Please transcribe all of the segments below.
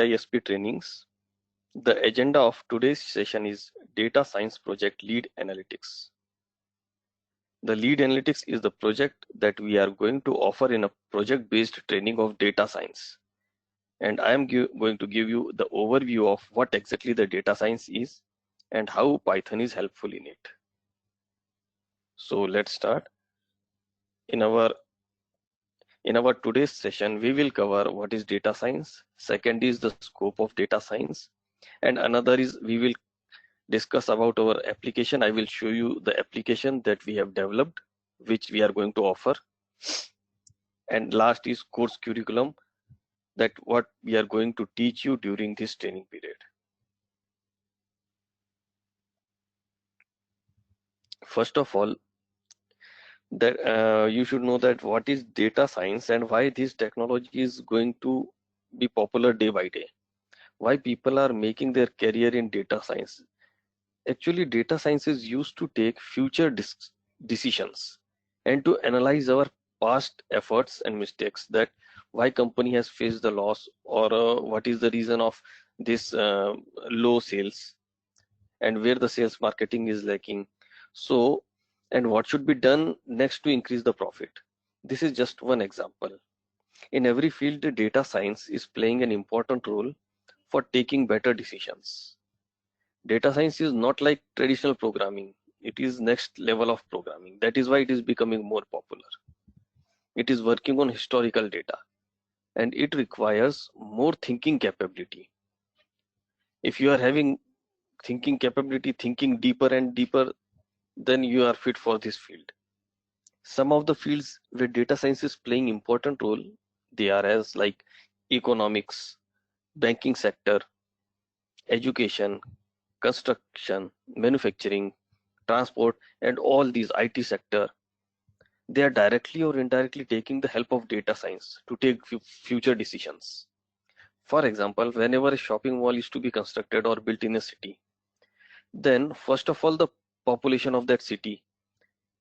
ISP trainings. The agenda of today's session is Data Science Project Lead Analytics. The Lead Analytics is the project that we are going to offer in a project-based training of data science. And I am going to give you the overview of what exactly the data science is and how Python is helpful in it. So let's start. In our today's session, we will cover what is data science. Second is the scope of data science. And another is we will discuss about our application. I will show you the application that we have developed, which we are going to offer. And last is course curriculum, that what we are going to teach you during this training period. First of all, that you should know that what is data science and why this technology is going to be popular day by day. Why people are making their career in data science. Actually, data science is used to take future decisions and to analyze our past efforts and mistakes, that why company has faced the loss, or what is the reason of this low sales, and where the sales marketing is lacking. So, and what should be done next to increase the profit. This is just one example. In every field, the data science is playing an important role for taking better decisions. Data science is not like traditional programming. It is next level of programming. That is why it is becoming more popular. It is working on historical data, and it requires more thinking capability. If you are having thinking capability, thinking deeper and deeper, then you are fit for this field. Some of the fields where data science is playing important role, they are as like economics, banking sector, education, construction, manufacturing, transport, and all these IT sector. They are directly or indirectly taking the help of data science to take future decisions. For example, whenever a shopping mall is to be constructed or built in a city, then first of all, the population of that city,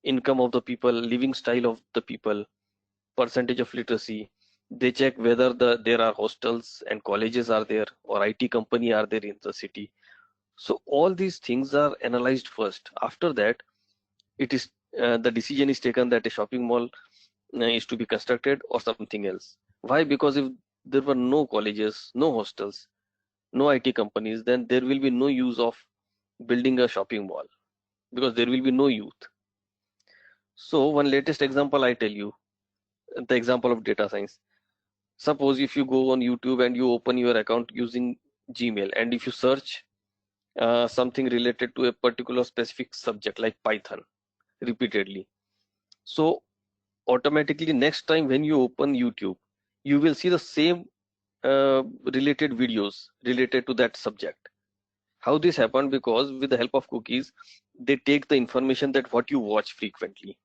income of the people, living style of the people, percentage of literacy, they check whether there are hostels and colleges are there, or IT company are there in the city. So all these things are analyzed first. After that, it is the decision is taken that a shopping mall is to be constructed or something else. Why? Because if there were no colleges, no hostels, no IT companies, then there will be no use of building a shopping mall, because there will be no youth. So one latest example I tell you, the example of data science. Suppose if you go on YouTube and you open your account using Gmail, and if you search something related to a particular specific subject like Python repeatedly, so automatically next time when you open YouTube, you will see the same related videos related to that subject. How this happened? Because with the help of cookies, they take the information that what you watch frequently,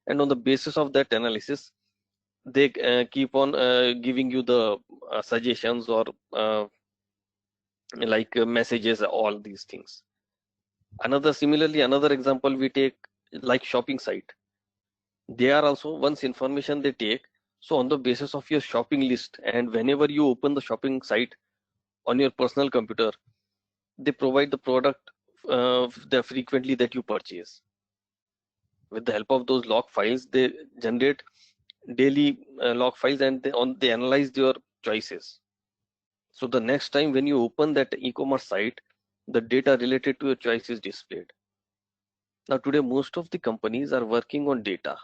and on the basis of that analysis, they keep on giving you the suggestions, or messages, all these things. Another example we take, like shopping site. They are also, once information they take, so on the basis of your shopping list, and whenever you open the shopping site on your personal computer, they provide the product the frequently that you purchase. With the help of those log files, they generate daily log files, and they analyze your choices. So the next time when you open that e-commerce site, the data related to your choice is displayed. Now today, most of the companies are working on data,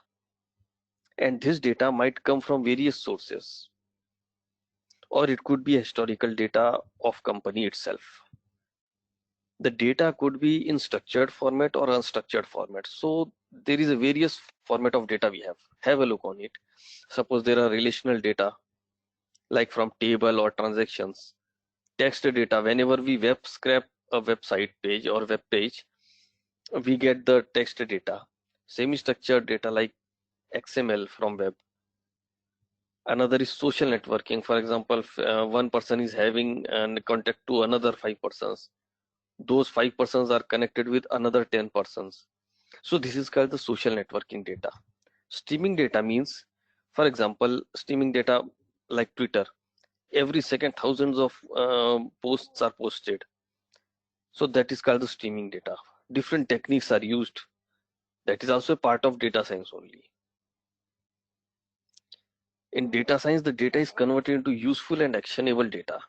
and this data might come from various sources, or it could be historical data of company itself. The data could be in structured format or unstructured format. So there is a various format of data we have. Have a look on it. Suppose there are relational data, like from table or transactions. Text data, whenever we web scrape a website page or web page, we get the text data. Semi-structured data like XML from web. Another is social networking. For example, one person is having contact to another 5 persons. Those 5 persons are connected with another 10 persons. So this is called the social networking data. Streaming data means, for example, streaming data like Twitter. every second thousands of posts are posted. So that is called the streaming data. Different techniques are used. That is also a part of data science only. In data science, the data is converted into useful and actionable data.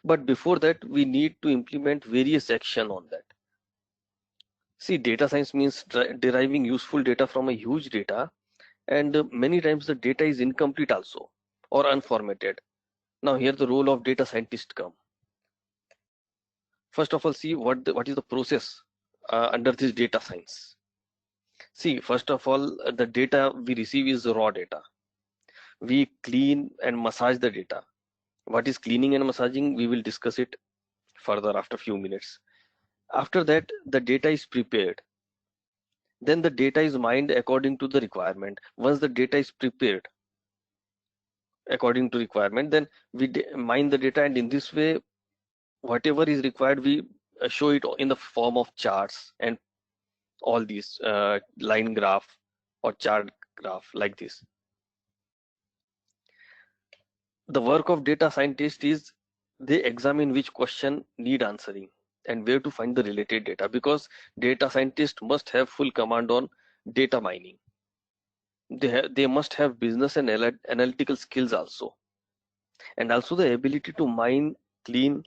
But before that, we need to implement various action on that. See, data science means deriving useful data from a huge data, and many times the data is incomplete also or unformatted. Now here the role of data scientist come. First of all, see what is the process under this data science. See, first of all, the data we receive is raw data. We clean and massage the data. What is cleaning and massaging? We will discuss it further after few minutes. After that, the data is prepared. Then the data is mined according to the requirement. Once the data is prepared according to requirement, then we mine the data, and in this way, whatever is required, we show it in the form of charts and all these line graph or chart graph like this. The work of data scientist is they examine which question need answering and where to find the related data, because data scientist must have full command on data mining. They must have business and analytical skills also, and also the ability to mine, clean,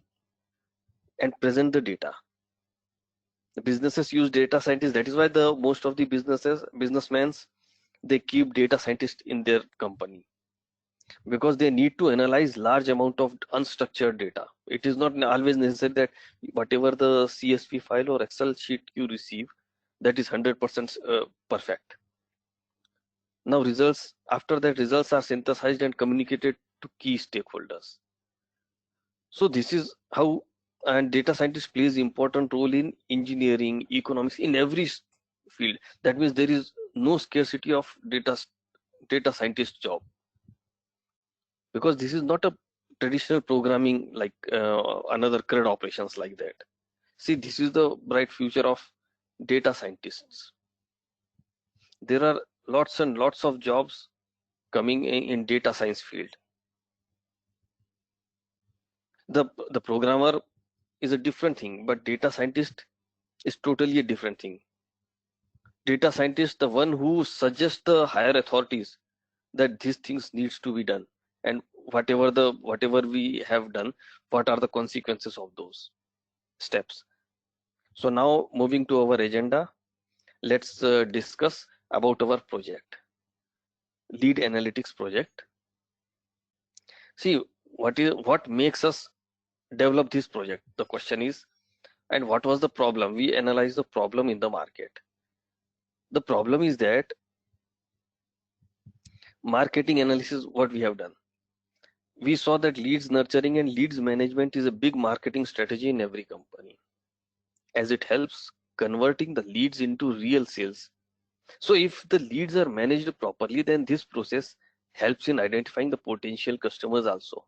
and present the data. The businesses use data scientists. That is why the most of the businessmen, they keep data scientists in their company, because they need to analyze large amount of unstructured data. It is not always necessary that whatever the CSV file or Excel sheet you receive, that is 100% perfect. Now after that results are synthesized and communicated to key stakeholders. So this is how, and data scientist plays important role in engineering, economics, in every field. That means there is no scarcity of data scientist job, because this is not a traditional programming like another CRUD operations like that. See, this is the bright future of data scientists. There are lots and lots of jobs coming in data science field. The programmer is a different thing, but data scientist is totally a different thing. Data scientist, the one who suggests the higher authorities that these things needs to be done, and whatever we have done, what are the consequences of those steps. So now moving to our agenda, let's discuss about our project, lead analytics project. See, what makes us develop this project? The question is, and what was the problem? We analyze the problem in the market. The problem is that marketing analysis, what we have done, we saw that leads nurturing and leads management is a big marketing strategy in every company, as it helps converting the leads into real sales. So if the leads are managed properly, then this process helps in identifying the potential customers also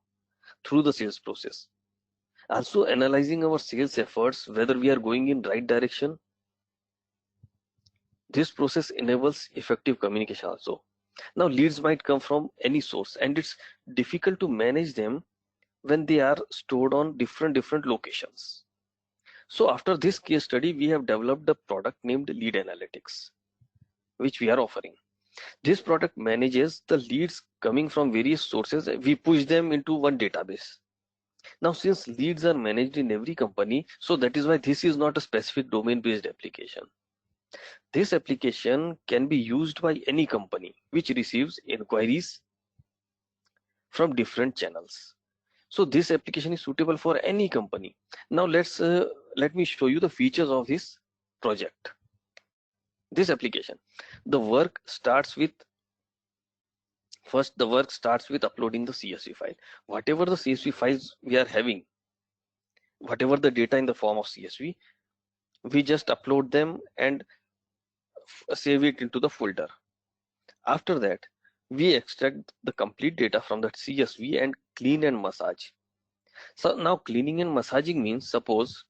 through the sales process. Also analyzing our sales efforts, whether we are going in right direction. This process enables effective communication also. Now leads might come from any source, and it's difficult to manage them when they are stored on different locations. So after this case study, we have developed a product named Lead Analytics, which we are offering. This product manages the leads coming from various sources. We push them into one database. Now, since leads are managed in every company, so that is why this is not a specific domain-based application. This application can be used by any company which receives inquiries from different channels. So this application is suitable for any company. Now let me show you the features of this project. This application, the work starts with uploading the CSV file. Whatever the CSV files we are having, whatever the data in the form of CSV, we just upload them and save it into the folder. After that, we extract the complete data from that CSV and clean and massage. So now cleaning and massaging means, suppose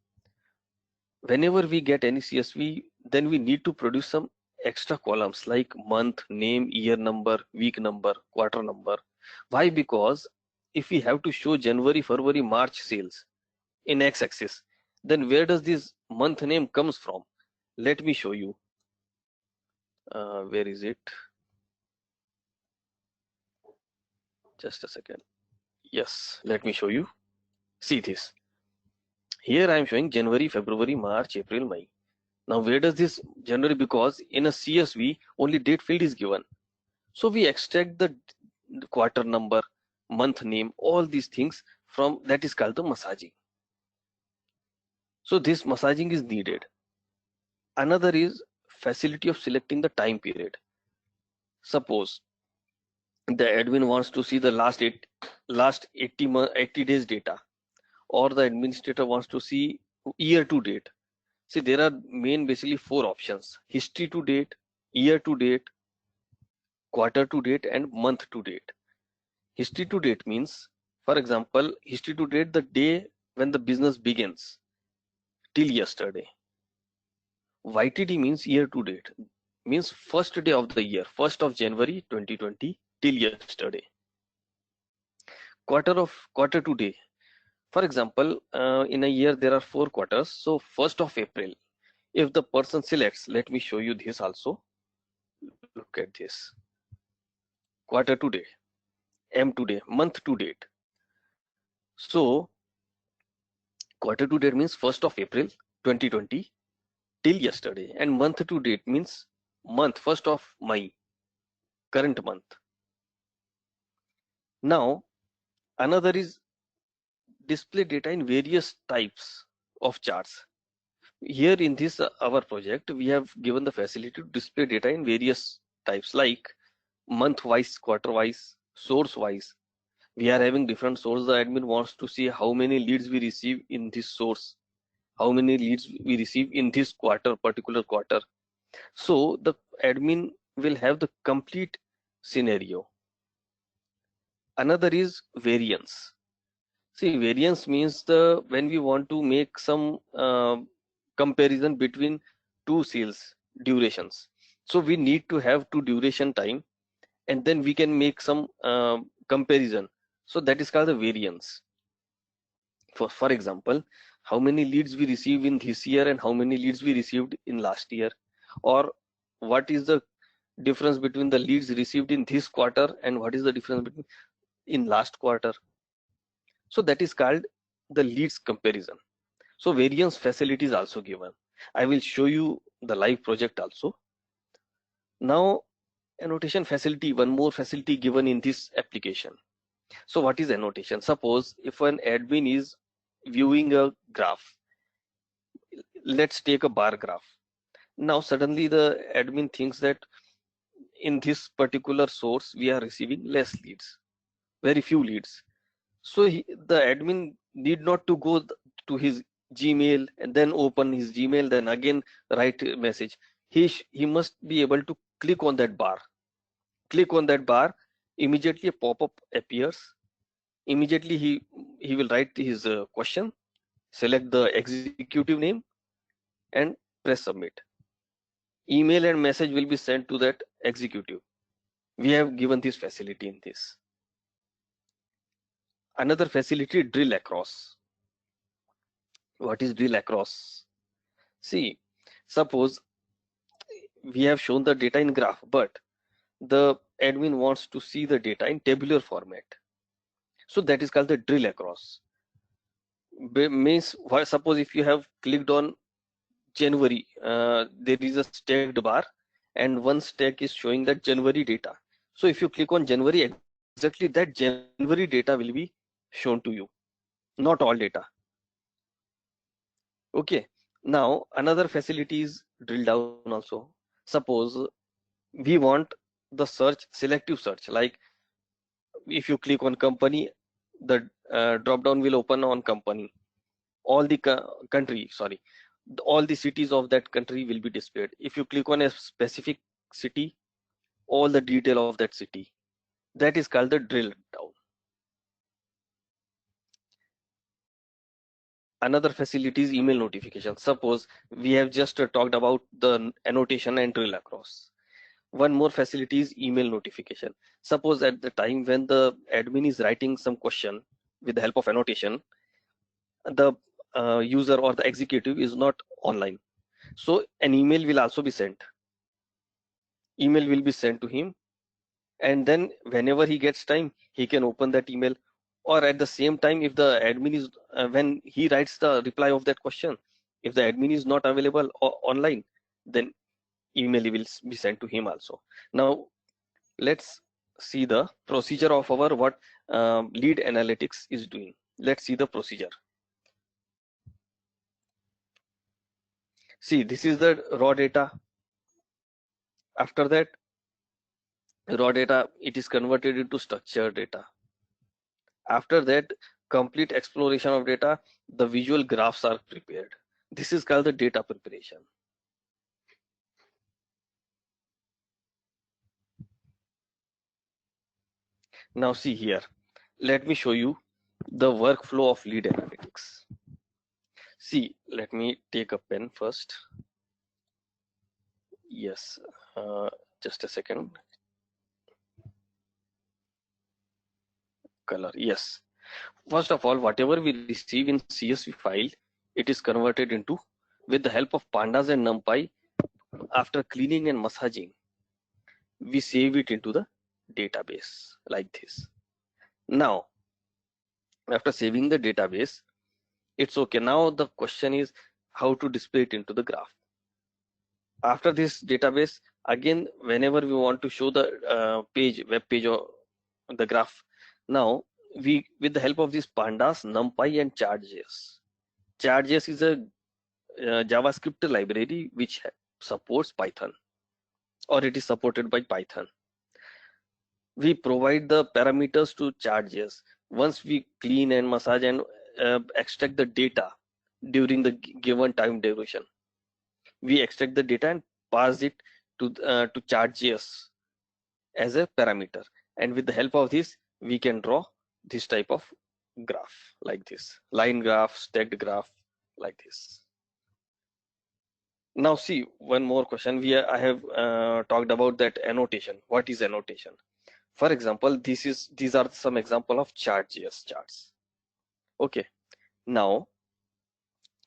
whenever we get any CSV, then we need to produce some extra columns like month, name, year number, week number, quarter number. Why? Because if we have to show January, February, March sales in x-axis, then where does this month name comes from? Let me show you. Where is it? Just a second. Yes, let me show you. See this. Here I am showing January, February, March, April, May. Now where does this January? Because in a CSV only date field is given. So we extract the quarter number, month name, all these things from that is called the massaging. So this massaging is needed. Another is facility of selecting the time period. Suppose the admin wants to see the last 80 days data, or the administrator wants to see year to date. See, there are basically four options: history to date, year to date, quarter to date, and month to date. History to date means, for example, history to date, the day when the business begins till yesterday. YTD means year to date, means first day of the year, 1st of January 2020 till yesterday. Quarter to day. For example, in a year there are 4 quarters, so 1st of April. If the person selects, let me show you this also. Look at this. Quarter to day, M to day, month to date. So quarter to date means 1st of April 2020 till yesterday, and month to date means month 1st of May, current month. Now another is display data in various types of charts. Here in this our project, we have given the facility to display data in various types like month wise, quarter wise, source wise. We are having different sources. The admin wants to see how many leads we receive in this source, how many leads we receive in this particular quarter. So the admin will have the complete scenario. Another is variance. See, variance means when we want to make some comparison between two sales durations. So we need to have two duration time, and then we can make some comparison. So that is called the variance. For example, how many leads we receive in this year and how many leads we received in last year, or what is the difference between the leads received in this quarter and what is the difference between in last quarter. So that is called the leads comparison. So variance facility is also given. I will show you the live project also. Now annotation facility, one more facility given in this application. So what is annotation? Suppose if an admin is viewing a graph, let's take a bar graph. Now suddenly the admin thinks that in this particular source we are receiving less leads, very few leads. So the admin need not to go to his Gmail and then open his Gmail, then again write a message. He must be able to click on that bar. Click on that bar, immediately a pop-up appears. Immediately he will write his question, select the executive name, and press submit. Email and message will be sent to that executive. We have given this facility in this. Another facility, drill across. What is drill across? See, suppose we have shown the data in graph, but the admin wants to see the data in tabular format. So that is called the drill across. Means, suppose if you have clicked on January, there is a stacked bar and one stack is showing that January data. So if you click on January, exactly that January data will be shown to you, not all data. Okay, now another facility is drill down also. Suppose we want the search, selective search, like if you click on company, the drop down will open on company. All the country, sorry, all the cities of that country will be displayed. If you click on a specific city, all the detail of that city. That is called the drill down. Another facility is email notification. Suppose we have just talked about the annotation and drill across. One more facility is email notification. Suppose at the time when the admin is writing some question with the help of annotation, the user or the executive is not online. So an email will also be sent. Email will be sent to him, and then whenever he gets time, he can open that email. Or at the same time, if the admin is when he writes the reply of that question, if the admin is not available online, then email will be sent to him also. Now let's see the procedure of our what lead analytics is doing. Let's see the procedure. See, this is the raw data. After that, raw data, it is converted into structured data. After that, complete exploration of data, the visual graphs are prepared. This is called the data preparation. Now see here, let me show you the workflow of lead analytics. See, let me take a pen first. Yes, just a second. Color, yes. First of all, whatever we receive in CSV file, it is converted into, with the help of pandas and numpy, after cleaning and massaging, we save it into the database like this. Now, after saving the database, it's okay. Now the question is how to display it into the graph. After this database, again, whenever we want to show the web page or the graph, now we, with the help of these pandas, numpy and chartjs. Chartjs is a JavaScript library which supports Python, or it is supported by Python. We provide the parameters to chartjs. Once we clean and massage and extract the data during the given time duration, we extract the data and pass it to chartjs as a parameter, and with the help of this we can draw this type of graph like this, line graph, stacked graph, like this. Now see, one more question. I have talked about that annotation. What is annotation? For example, these are some example of chartjs charts. Okay, now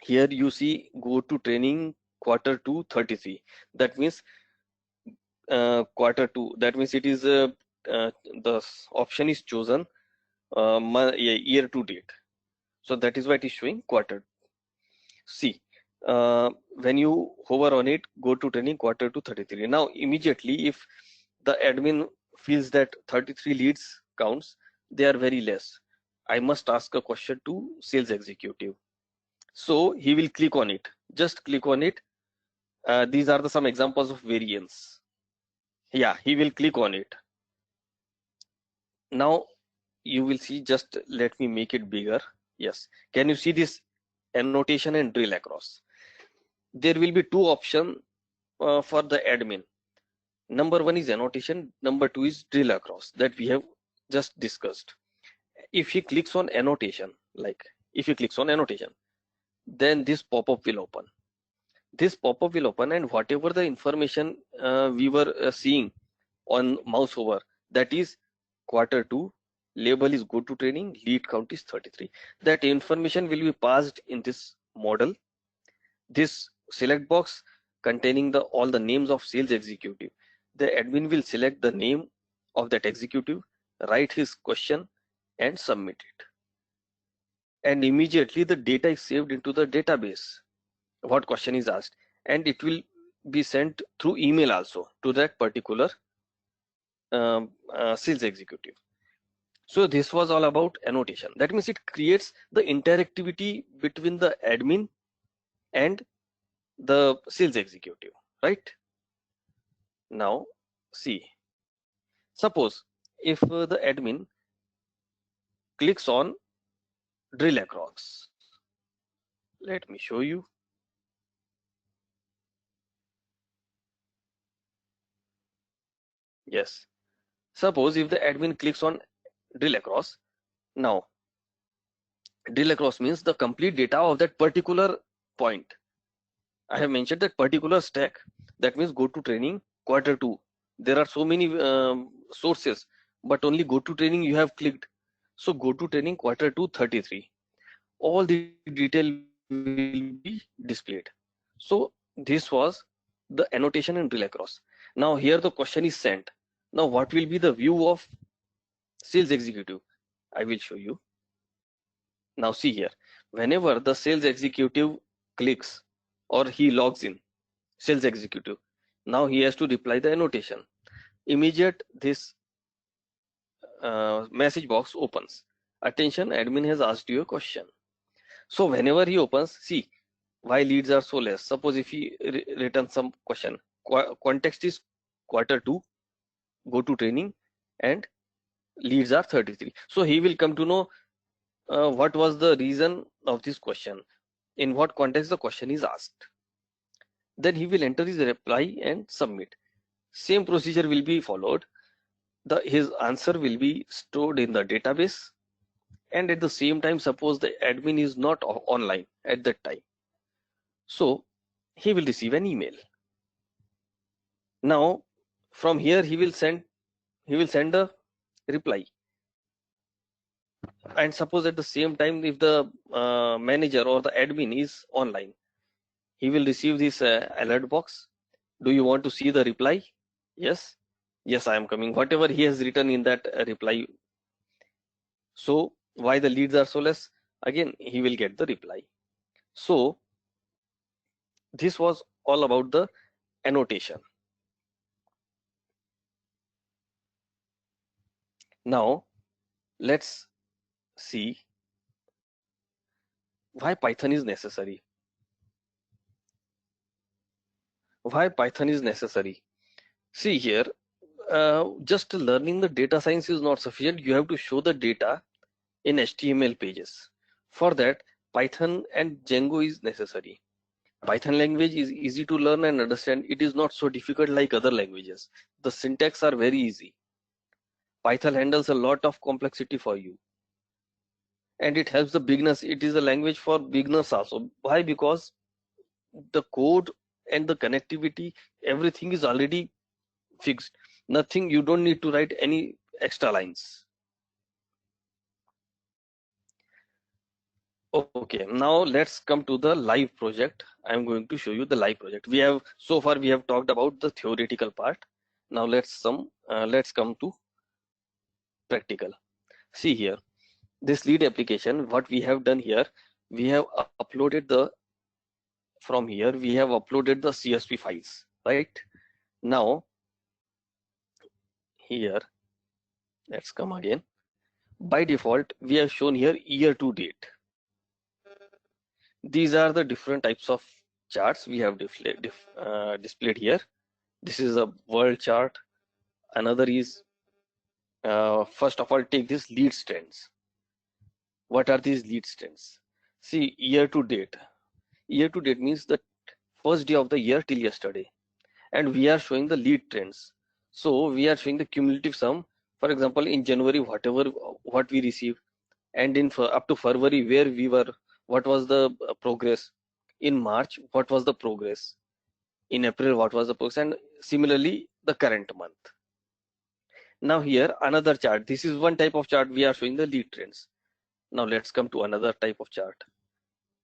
here you see go to training Q2 33. That means Q2, that means it is the option is chosen year to date, so that is why it is showing quarter. See, when you hover on it, go to training Q2 33. Now immediately, if the admin feels that 33 leads counts, they are very less, I must ask a question to sales executive. So he will click on it, just click on it. These are some examples of variance. Yeah, he will click on it. Now you will see, just let me make it bigger. Yes, can you see this annotation and drill across? There will be two options for the admin. Number one is annotation, number two is drill across, that we have just discussed. If he clicks on annotation, like if he clicks on annotation, then this pop-up will open. This pop-up will open, and whatever the information we were seeing on mouse over, that is Q2, label is go to training, lead count is 33. That information will be passed in this model. This select box containing all the names of sales executive. The admin will select the name of that executive, write his question and submit it. And immediately the data is saved into the database, what question is asked, and it will be sent through email also to that particular sales executive. So this was all about annotation. That means it creates the interactivity between the admin and the sales executive, right? Now see, suppose if the admin clicks on drill across, let me show you. Yes, suppose if the admin clicks on drill across, now drill across means the complete data of that particular point. I have mentioned that particular stack, that means go to training Q2. There are so many sources, but only go to training you have clicked. So go to training Q2 33. All the detail will be displayed. So this was the annotation and drill across. Now here the question is sent. Now what will be the view of sales executive? I will show you. Now see here, whenever the sales executive clicks or he logs in, sales executive, now he has to reply the annotation. Immediate this message box opens. Attention, admin has asked you a question. So whenever he opens, see why leads are so less. Suppose if he returns some question, context is Q2, go to training, and leads are 33. So he will come to know what was the reason of this question, in what context the question is asked. Then he will enter his reply and submit. Same procedure will be followed. His answer will be stored in the database, and at the same time, suppose the admin is not online at that time, so he will receive an email. Now from here he will send a reply, and suppose at the same time if the manager or the admin is online, he will receive this alert box. Do you want to see the reply? Yes, yes, I am coming, whatever he has written in that reply. So why the leads are so less? Again he will get the reply. So this was all about the annotation. Now let's see why Python is necessary. Why Python is necessary? See here, just learning the data science is not sufficient. You have to show the data in HTML pages. For that, Python and Django is necessary. Python language is easy to learn and understand. It is not so difficult like other languages. The syntax are very easy. Python handles a lot of complexity for you, and it helps the beginners. It is a language for beginners also. Why? Because the code and the connectivity, everything is already fixed. Nothing, you don't need to write any extra lines. Okay, now let's come to the live project. I'm going to show you the live project. So far we have talked about the theoretical part. Now let's come to practical. See here, this lead application, what we have done here, we have uploaded the from here we have uploaded the CSV files, right? Now here, let's come again. By default, we have shown here year to date. These are the different types of charts we have displayed here. This is a world chart. Another is, first of all, take this leads trends. What are these leads trends? See, year to date. Year to date means the first day of the year till yesterday. And we are showing the lead trends. So we are showing the cumulative sum. For example, in January, what we received, and in up to February, where we were, what was the progress. In March, what was the progress. In April, what was the progress, and similarly the current month. Now here another chart. This is one type of chart. We are showing the lead trends. Now let's come to another type of chart.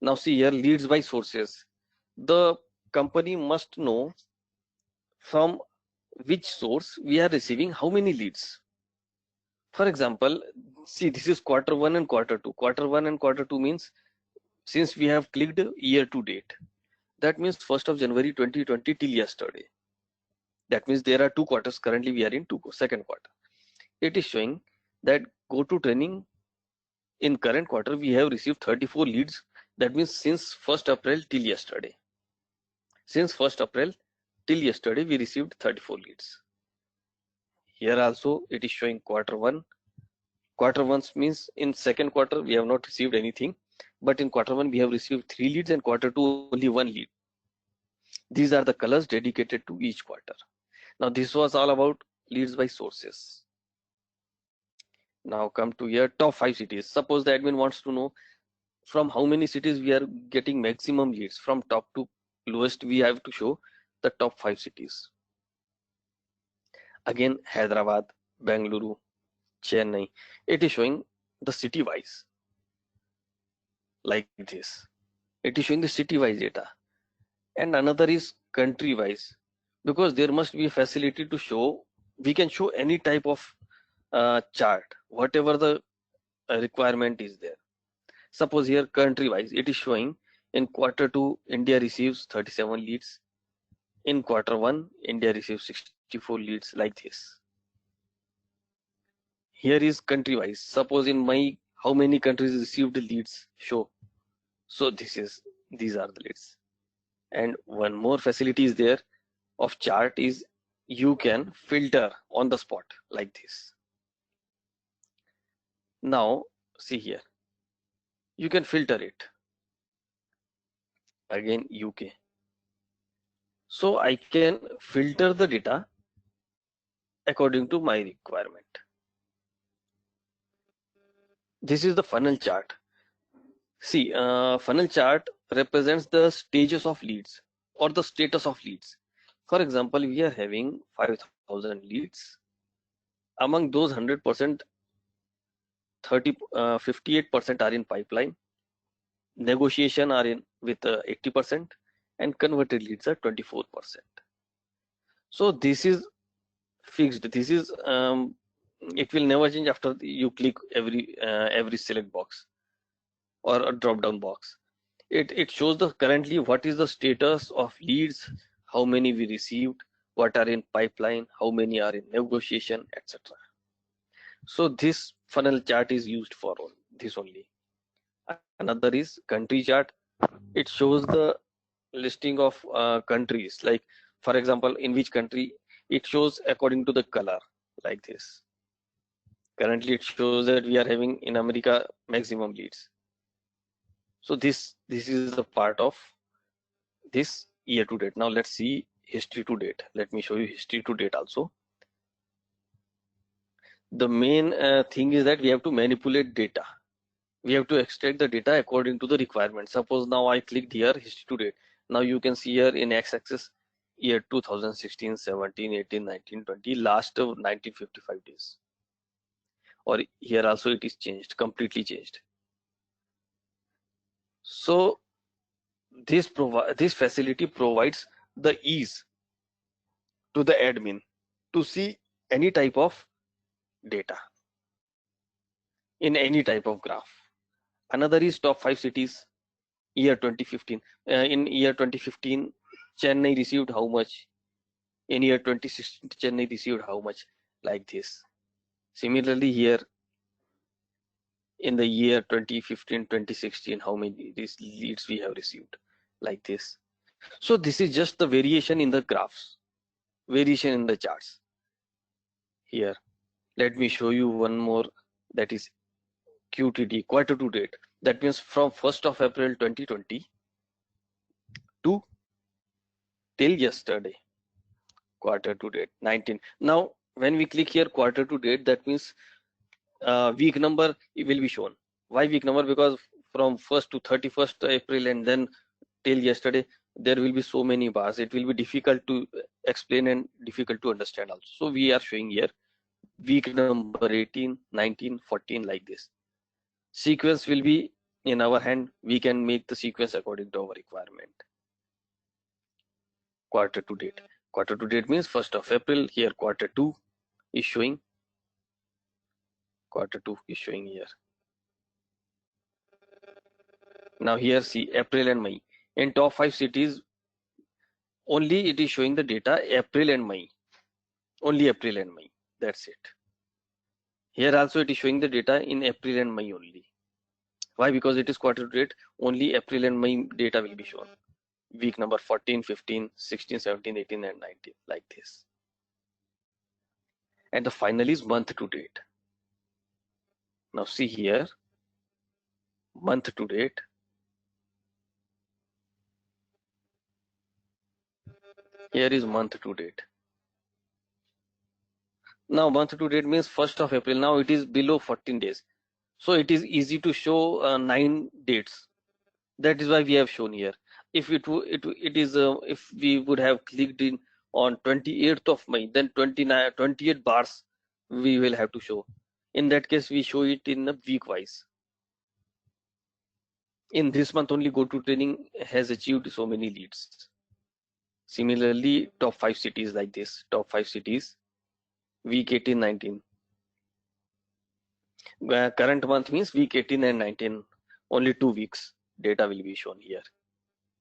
Now see here, leads by sources. The company must know from which source we are receiving how many leads. For example, see, this is Q1 and Q2. Q1 and Q2 means, since we have clicked year to date, that means 1st of January 2020 till yesterday. That means there are 2 quarters. Currently we are in second quarter. It is showing that go to training, in current quarter we have received 34 leads. That means since 1st April till yesterday. Since 1st April till yesterday we received 34 leads. Here also it is showing Q1. Q1 means in second quarter we have not received anything, but in Q1 we have received 3 leads, and Q2 only 1 lead. These are the colors dedicated to each quarter. Now this was all about leads by sources. Now come to your top 5 cities. Suppose the admin wants to know from how many cities we are getting maximum leads. From top to lowest, we have to show the top 5 cities. Again, Hyderabad, Bengaluru, Chennai. It is showing the city wise like this. It is showing the city wise data. And another is country wise, because there must be a facility to show. We can show any type of chart, whatever the requirement is there. Suppose here country wise, it is showing in quarter 2 India receives 37 leads. In quarter 1 India receives 64 leads, like this. Here is country wise. Suppose in my, how many countries received leads show. So these are the leads. And one more facility is there of chart is you can filter on the spot like this. Now see here, you can filter it. Again UK. So I can filter the data according to my requirement. This is the funnel chart. See, funnel chart represents the stages of leads or the status of leads. For example, we are having 5,000 leads. Among those 100%, 58% are in pipeline. Negotiation are in with 80%, and converted leads are 24%. So this is fixed. This is it will never change after you click every select box or a drop down box. It shows the currently what is the status of leads, how many we received, what are in pipeline, how many are in negotiation, etc. So this funnel chart is used for this only. Another is country chart. It shows the listing of countries, like for example in which country, it shows according to the color like this. Currently it shows that we are having in America maximum leads. So this is the part of this year to date. Now let's see history to date. Let me show you history to date also. The main thing is that we have to manipulate data. We have to extract the data according to the requirement. Suppose now I clicked here history to date. Now you can see here in x-axis year 2016, 17, 18, 19, 20, last of 1955 days. Or here also it is changed, completely changed. So this facility provides the ease to the admin to see any type of data in any type of graph. Another is top 5 cities year 2015. In year 2015, Chennai received how much? In year 2016, Chennai received how much? Like this. Similarly here in the year 2015, 2016, how many these leads we have received? Like this. So this is just the variation in the graphs, variation in the charts. Here, let me show you one more, that is QTD, quarter to date. That means from 1st of April 2020 to till yesterday, quarter to date 19. Now when we click here quarter to date, that means week number will be shown. Why week number? Because from 1st to 31st April and then till yesterday, there will be so many bars. It will be difficult to explain and difficult to understand also. So we are showing here week number 18, 19, 14 like this. Sequence will be in our hand. We can make the sequence according to our requirement. Quarter to date. Quarter to date means 1st of April. Here quarter 2 is showing. Quarter 2 is showing here. Now here see April and May. In top 5 cities, only it is showing the data April and May. Only April and May. That's it. Here also it is showing the data in April and May only. Why? Because it is quarter to date. Only April and May data will be shown. Week number 14, 15, 16, 17, 18 and 19 like this. And the final is month to date. Now see here, month to date. Here is month to date. Now month to date means 1st of April. Now it is below 14 days. So it is easy to show 9 dates. That is why we have shown here. If if we would have clicked in on 28th of May, then 28 bars we will have to show. In that case, we show it in a week wise. In this month only, Go to Training has achieved so many leads. Similarly, top 5 cities like this, top 5 cities, week 18, 19. Current month means week 18 and 19, only 2 weeks data will be shown here.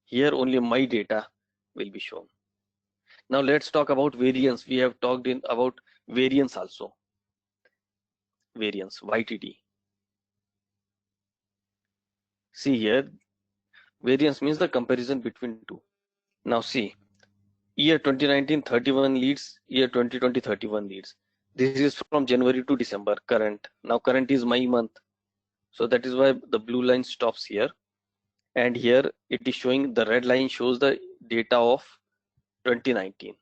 Here only my data will be shown. Now let's talk about variance. We have talked about variance also. Variance, YTD. See here, variance means the comparison between two. Now see, year 2019 31 leads, year 2020 31 leads. This is from January to December, current. Now current is my month. So that is why the blue line stops here. And here it is showing, the red line shows the data of 2019.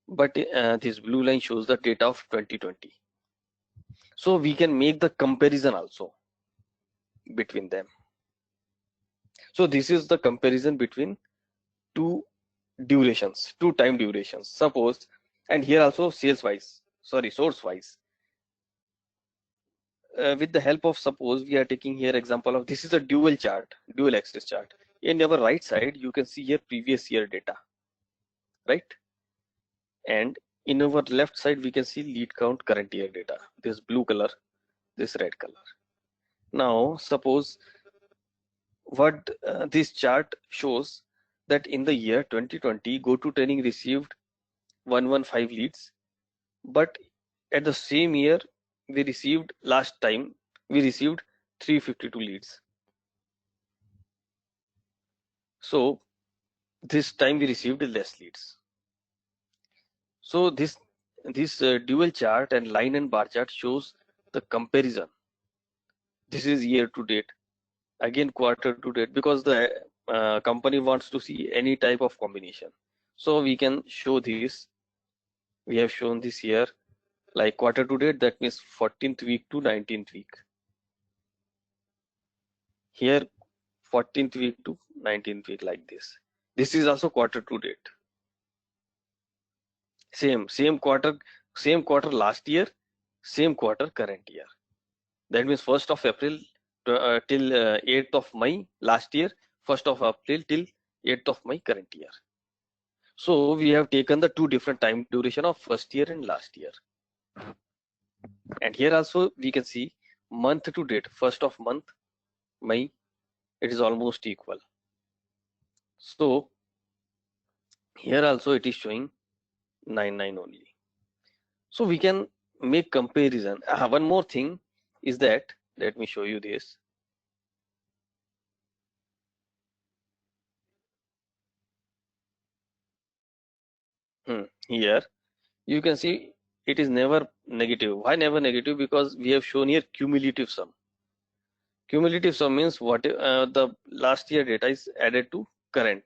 But this blue line shows the data of 2020. So we can make the comparison also between them. So this is the comparison between two durations, two time durations. Suppose, and here also source wise. With the help of, suppose we are taking here example of, this is a dual chart, dual axis chart. In our right side, you can see here previous year data, right? And in our left side, we can see lead count current year data, this blue color, this red color. Now, suppose what this chart shows, that in the year 2020, Go to Training received 115 leads, but at the same year, we received 352 leads. So this time we received less leads. So this dual chart and line and bar chart shows the comparison. This is year to date, again quarter to date, because the company wants to see any type of combination. So we can show this. We have shown this here, like quarter to date, that means 14th week to 19th week. Here 14th week to 19th week, like this. This is also quarter to date. Same quarter last year, same quarter current year. That means 1st of April till 8th of May last year, 1st of April till 8th of May current year. So we have taken the two different time duration of first year and last year. And here also we can see month to date, 1st of month May, it is almost equal. So here also it is showing 99 only. So we can make comparison. One more thing is that, let me show you this. Here you can see it is never negative. Why never negative? Because we have shown here cumulative sum. Cumulative sum means what the last year data is added to current,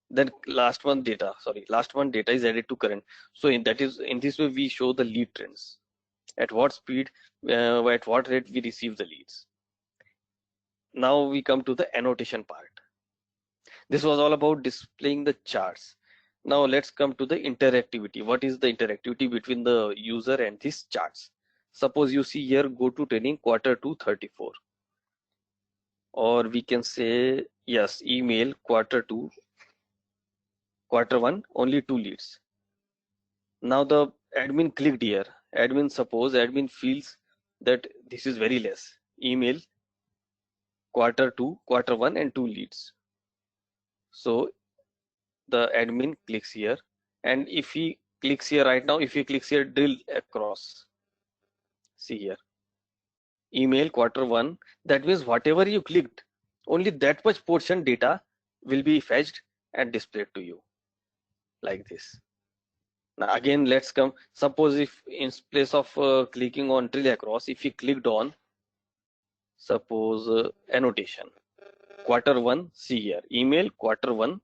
then last month data is added to current. So in this way we show the lead trends, at what speed, at what rate we receive the leads. Now we come to the annotation part. This was all about displaying the charts. Now let's come to the interactivity. What is the interactivity between the user and these charts? Suppose you see here, Go to Training quarter 2 34, or we can say, yes, email quarter 2 quarter 1 only 2 leads. Now the admin clicked here. Suppose admin feels that this is very less. Email quarter 2 quarter 1 and 2 leads. So the admin clicks here, and if he clicks here right now, if he clicks here drill across, see here, email quarter 1, that means whatever you clicked, only that much portion data will be fetched and displayed to you, like this. Now again, let's come, suppose if in place of clicking on drill across, if you clicked on, suppose annotation quarter 1, see here, email quarter 1,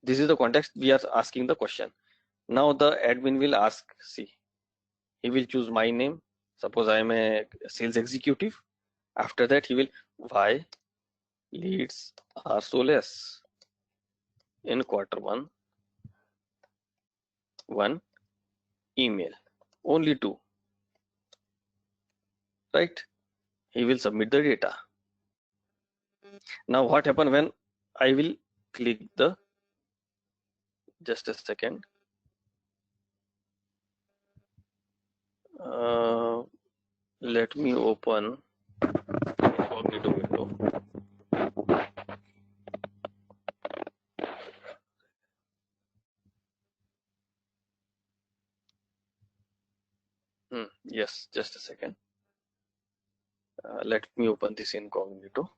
this is the context we are asking the question. Now the admin will ask, see, he will choose my name, suppose I am a sales executive. After that he will, why leads are so less in quarter 1, one email, only two, right? He will submit the data. Now what happen when I will click the, just a second, let me open incognito window. Yes, just a second. Let me open this incognito.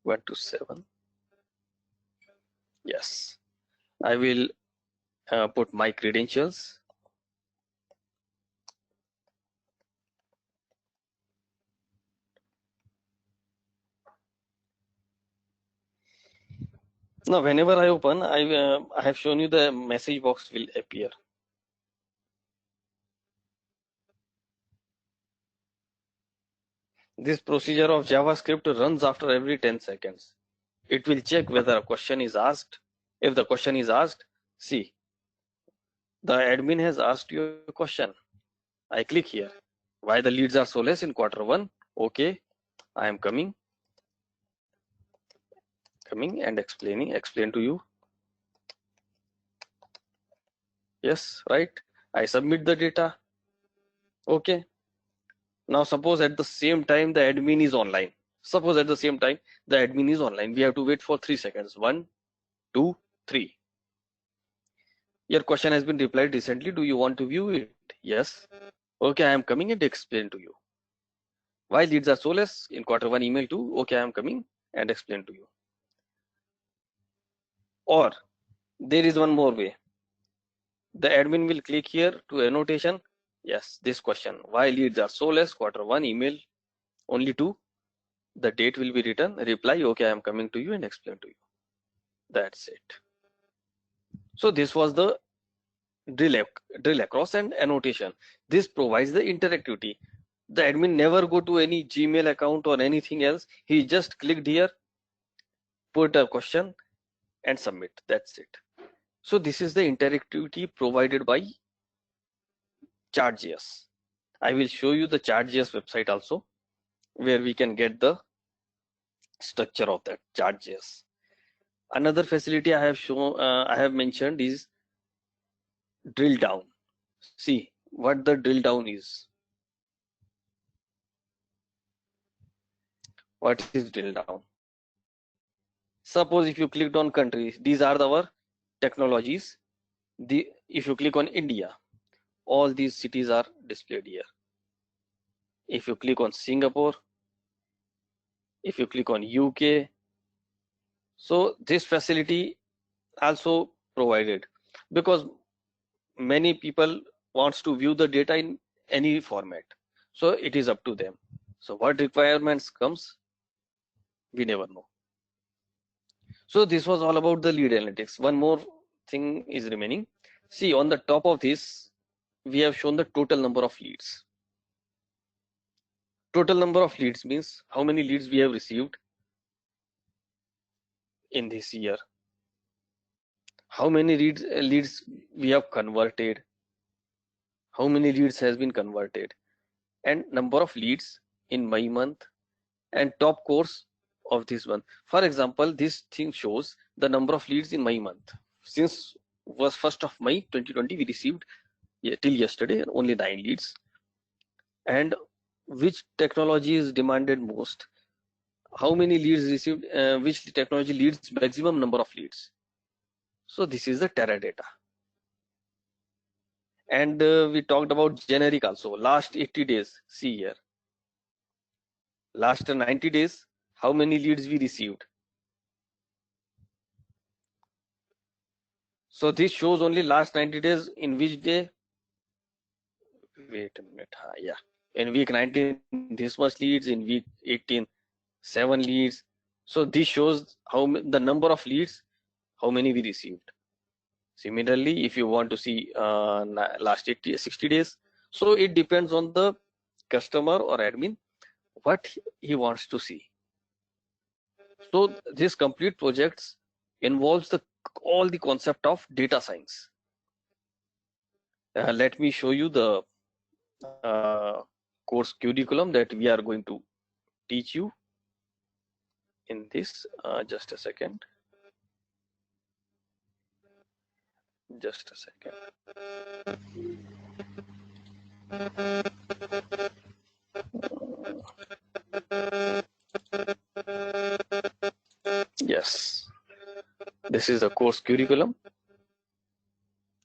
1 to 7. Yes, I will put my credentials. Now, whenever I open, I have shown you the message box will appear. This procedure of JavaScript runs after every 10 seconds. It will check whether a question is asked. If the question is asked, see, the admin has asked you a question. I click here. Why the leads are so less in Q1? Okay, I am coming and explain to you. Yes, right. I submit the data. Okay. Now suppose at the same time the admin is online. Suppose at the same time the admin is online. We have to wait for 3 seconds. 1, 2, 3. Your question has been replied recently. Do you want to view it? Yes. Okay, I am coming and explain to you. Why leads are so less in Q1 email 2? Okay, I am coming and explain to you. Or there is one more way. The admin will click here to annotation. Yes, this question. Why leads are so less? Q1 email only 2. The date will be written. Reply. Okay, I am coming to you and explain to you. That's it. So this was the drill across and annotation. This provides the interactivity. The admin never go to any Gmail account or anything else. He just clicked here, put a question and submit. That's it. So this is the interactivity provided by Chart.js. I will show you the Chart.js website also, where we can get the structure of that Chart.js. Another facility I have mentioned is drill down. See what the drill down is. What is drill down? Suppose if you clicked on countries, these are our technologies. If you click on India, all these cities are displayed here. If you click on Singapore, if you click on UK, so this facility also provided, because many people wants to view the data in any format, so it is up to them. So what requirements comes, we never know. So this was all about the lead analytics. One more thing is remaining. See, on the top of this, we have shown the total number of leads. Total number of leads means how many leads we have received in this year. How many leads we have converted. How many leads has been converted. And number of leads in my month and top course of this month. For example, this thing shows the number of leads in my month. Since was 1st of May 2020, we received till yesterday only 9 leads. And which technology is demanded most? How many leads received? Which technology leads maximum number of leads? So this is the Teradata. And we talked about generic also. Last 80 days. See here. Last 90 days, how many leads we received? So this shows only last 90 days. In which day? Wait a minute. Yeah. In week 19, this much leads. In week 18, 7 leads. So this shows how the number of leads, how many we received. Similarly, if you want to see last 60 days, so it depends on the customer or admin what he wants to see. So this complete projects involves all the concept of data science. Let me show you the course curriculum that we are going to teach you in this. Just a second. Just a second. Yes, this is the course curriculum.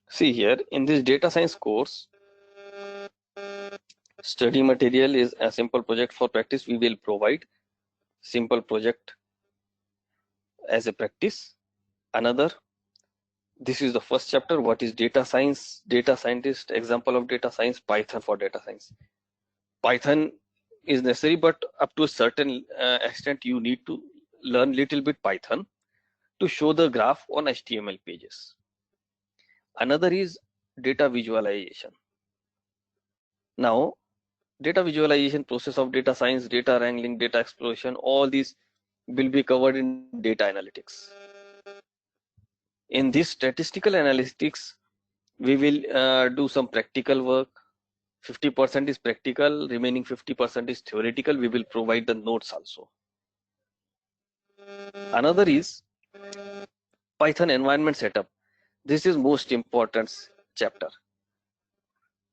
See here, in this data science course, study material is a simple project for practice. We will provide simple project as a practice. Another, this is the first chapter. What is data science? Data scientist, example of data science, Python for data science. Python is necessary, but up to a certain extent, you need to learn little bit Python to show the graph on HTML pages. Another is data visualization. Now, data visualization, process of data science, data wrangling, data exploration, all these will be covered in data analytics. In this statistical analytics, we will do some practical work. 50% is practical, remaining 50% is theoretical. We will provide the notes also. Another is Python environment setup. This is most important chapter.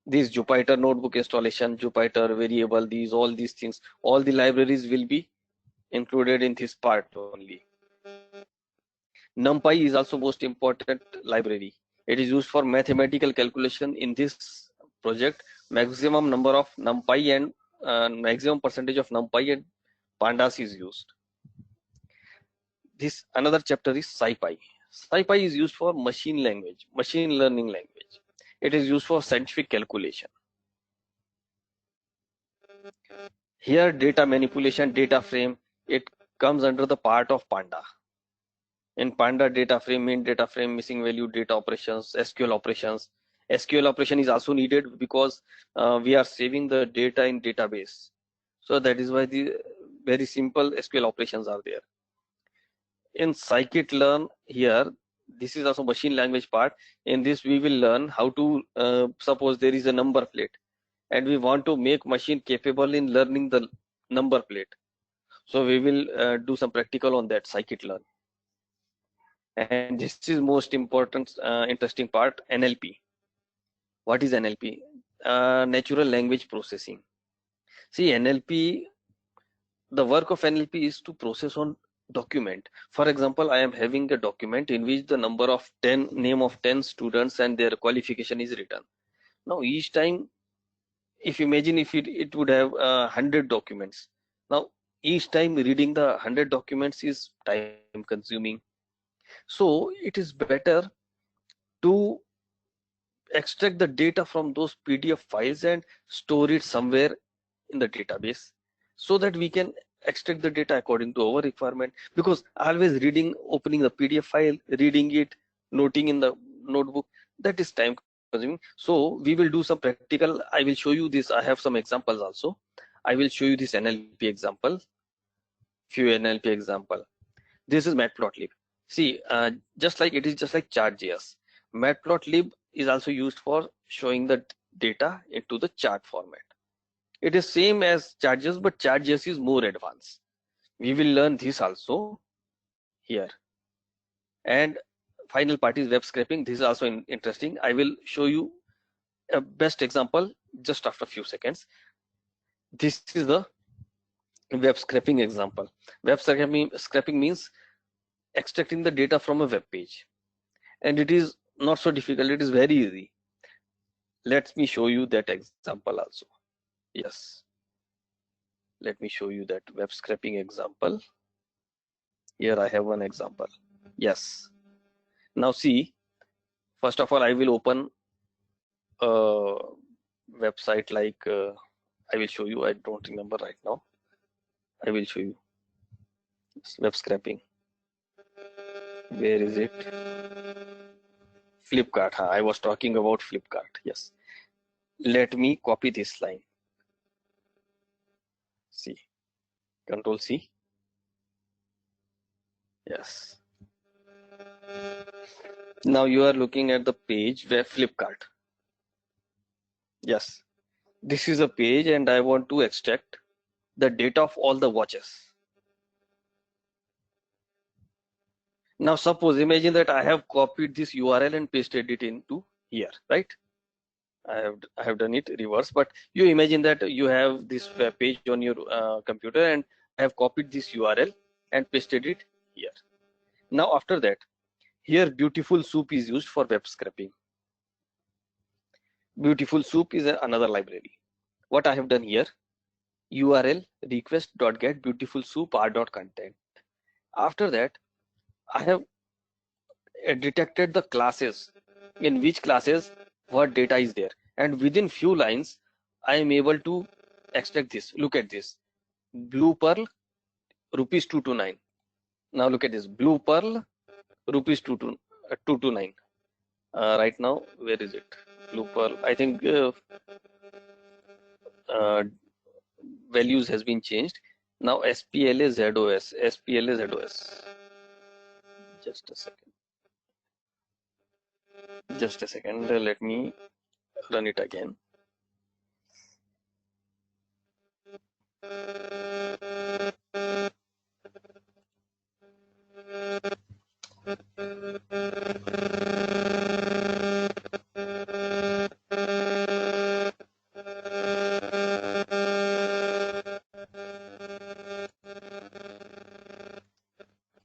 This Jupyter notebook installation, Jupyter variable, all these things, all the libraries will be included in this part only. NumPy is also most important library. It is used for mathematical calculation. In this project, maximum number of NumPy and maximum percentage of NumPy and pandas is used. This another chapter is SciPy. SciPy is used for machine learning language. It is used for scientific calculation. Here, data manipulation, data frame, it comes under the part of Panda. In Panda, data frame, main data frame, missing value, data operations, SQL operations. SQL operation is also needed because we are saving the data in database. So that is why the very simple SQL operations are there. In scikit-learn, here, this is also machine language part. In this, we will learn how to suppose there is a number plate and we want to make machine capable in learning the number plate. So we will do some practical on that scikit-learn. And this is most important, interesting part, NLP. What is NLP? Natural language processing. See, NLP, the work of NLP is to process on document. For example, I am having a document in which the name of 10 students and their qualification is written. Now, each time, if imagine if it would have 100 documents. Now, each time reading the 100 documents is time consuming. So it is better to extract the data from those PDF files and store it somewhere in the database so that we can extract the data according to our requirement, because always opening the PDF file, reading it, noting in the notebook, that is time consuming. So we will do some practical. I will show you this. I have some examples also. I will show you this NLP example, few NLP example. This is matplotlib. See, just like chart.js, matplotlib is also used for showing the data into the chart format. It is same as chart.js, but chart.js is more advanced. We will learn this also here. And final part is web scraping. This is also interesting. I will show you a best example just after a few seconds. This is the web scraping example. Web scraping means extracting the data from a web page, and it is not so difficult. It is very easy. Let me show you that example also. Yes, let me show you that web scraping example. Here I have one example. Yes, now see, first of all, I will open a website like I will show you. I don't remember right now. I will show you web scraping. Where is it? Flipkart. I was talking about Flipkart. Yes. Let me copy this line. See, Control C. Yes. Now you are looking at the page where Flipkart. Yes, this is a page and I want to extract the data of all the watches. Now suppose, imagine that I have copied this URL and pasted it into here, right? I have done it reverse, but you imagine that you have this web page on your computer and I have copied this URL and pasted it here. Now after that, here Beautiful Soup is used for web scraping. Beautiful Soup is another library. What I have done here, URL request.get beautiful soup r.content. After that, I have detected the classes, in which classes what data is there, and within few lines I am able to extract this. Look at this, Blue Pearl rupees 229. Now look at this, Blue Pearl rupees 229. Right now, where is it? Blue Pearl, I think values has been changed. Now SPLA ZOS, SPLA ZOS. Just a second. Just a second. Let me run it again.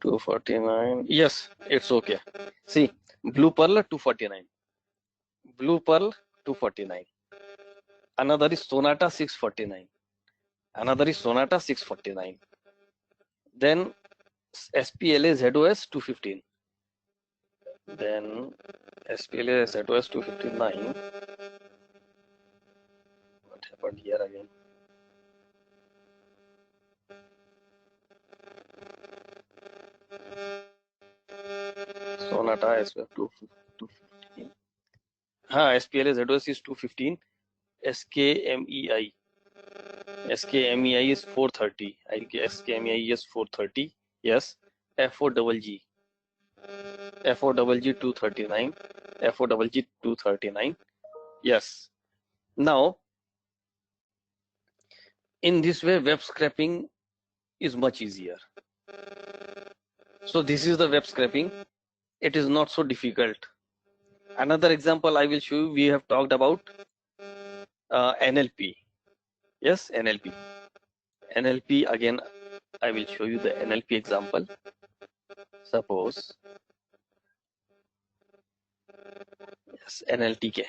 $249. Yes, it's okay. See, Blue Pearl 249. Blue Pearl 249. Another is Sonata 649. Another is Sonata 649. Then SPLA ZOS 215. Then SPLA ZOS 259. What happened here again? Sonata SPLA 215. SPLA ZOS is 215. SKMEI. SKMEI is 430. I guess SKMEI is 430. Yes. F4GG. F4GG 239. F4GG 239. Yes. Now, in this way, web scraping is much easier. So this is the web scraping. It is not so difficult. Another example I will show you. We have talked about NLP. Yes, NLP. NLP again. I will show you the NLP example. Suppose, yes, NLTK.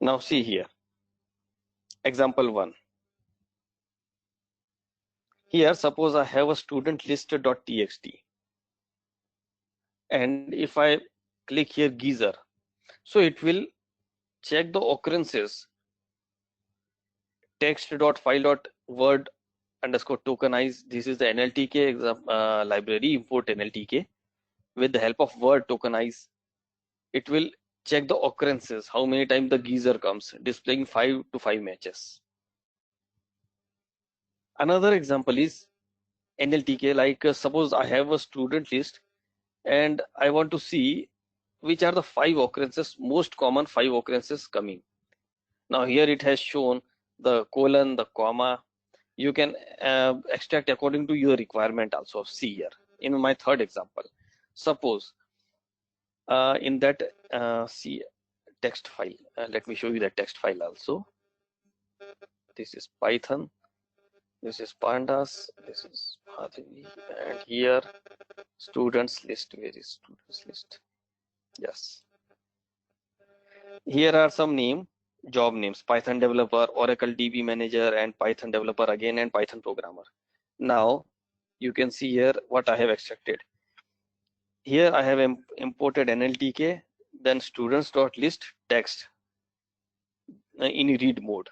Now see here. Example 1. Here, suppose I have a student list.txt, and if I click here geyser, so it will check the occurrences text.file.word underscore tokenize. This is the NLTK library, import NLTK. With the help of word tokenize, it will check the occurrences, how many times the geyser comes, displaying 5 to 5 matches. Another example is NLTK, like suppose I have a student list and I want to see which are the 5 occurrences, most common 5 occurrences coming. Now here it has shown the colon, the comma. You can extract according to your requirement also. See here in my third example, suppose in that see text file, let me show you the text file also. This is Python, this is pandas, this is Madhavi, and here students list. Where is students list? Yes, here are some job names: Python developer, Oracle DB manager, and Python developer again, and Python programmer. Now you can see here what I have extracted. Here I have imported NLTK, then students.list text in read mode.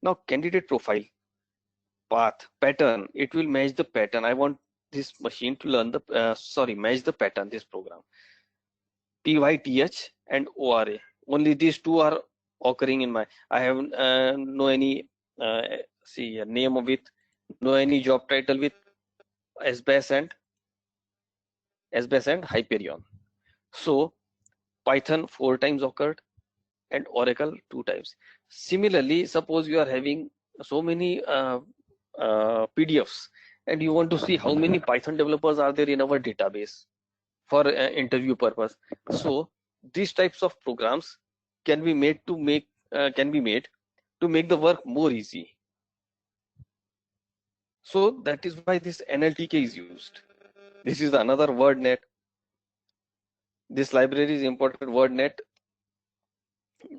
Now candidate profile, path, pattern, it will match the pattern. I want this machine to learn the match the pattern, this program. PYTH and ORA, only these two are occurring in my, I have no any see a name with, no any job title with SBAS and Hyperion. So Python 4 times occurred and Oracle 2 times. Similarly, suppose you are having so many PDFs and you want to see how many Python developers are there in our database for interview purpose. So these types of programs can be made to make the work more easy. So that is why this NLTK is used. This is another WordNet. This library is important WordNet.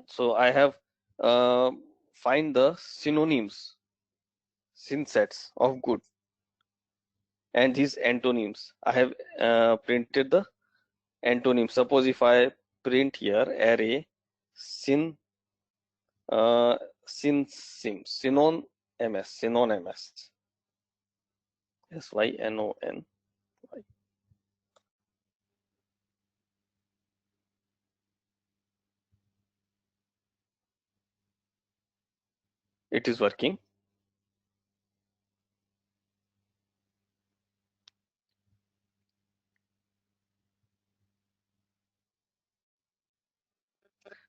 So I have find the synonyms, synsets of good, and these antonyms. I have printed the antonyms. Suppose if I print here array syn synonymous SYNON. It is working.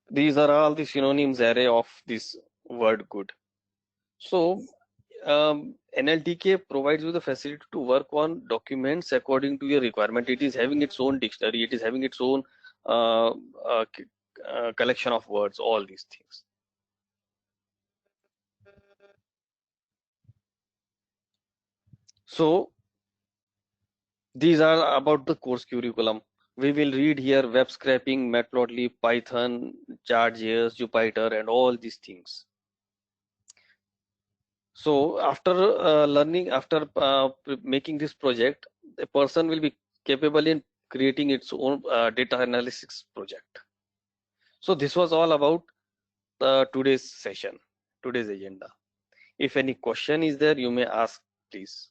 These are all the synonyms array of this word good. So NLTK provides you the facility to work on documents according to your requirement. It is having its own dictionary. It is having its own collection of words, all these things. So these are about the course curriculum. We will read here web scraping, Matplotlib, Python, Chart.js, Jupyter, and all these things. So after making this project, the person will be capable in creating its own data analysis project. So this was all about today's session, today's agenda. If any question is there, you may ask, please.